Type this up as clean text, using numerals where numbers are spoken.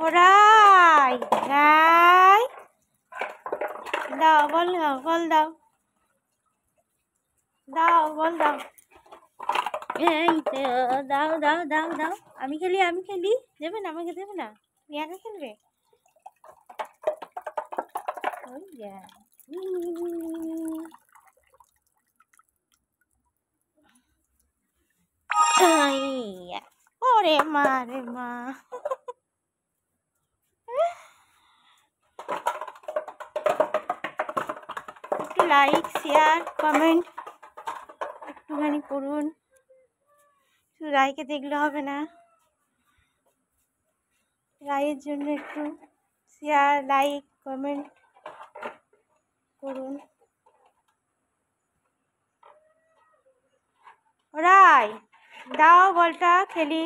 ওরাই রাই দাও বল দাও বল দাও দাও বল দাও এই তো দাও দাও দাও দাও আমি খেলি দেবে না আমাকে দেবে না তুমি একা খেলবে ওই যা ওরে মা রে মা একটু লাইক শেয়ার কমেন্ট একটুখানি করুন। শুধু রায়কে দেখলে হবে না, রায়ের জন্য একটু শেয়ার লাইক কমেন্ট করুন। রায় দাও বলটা খেলি।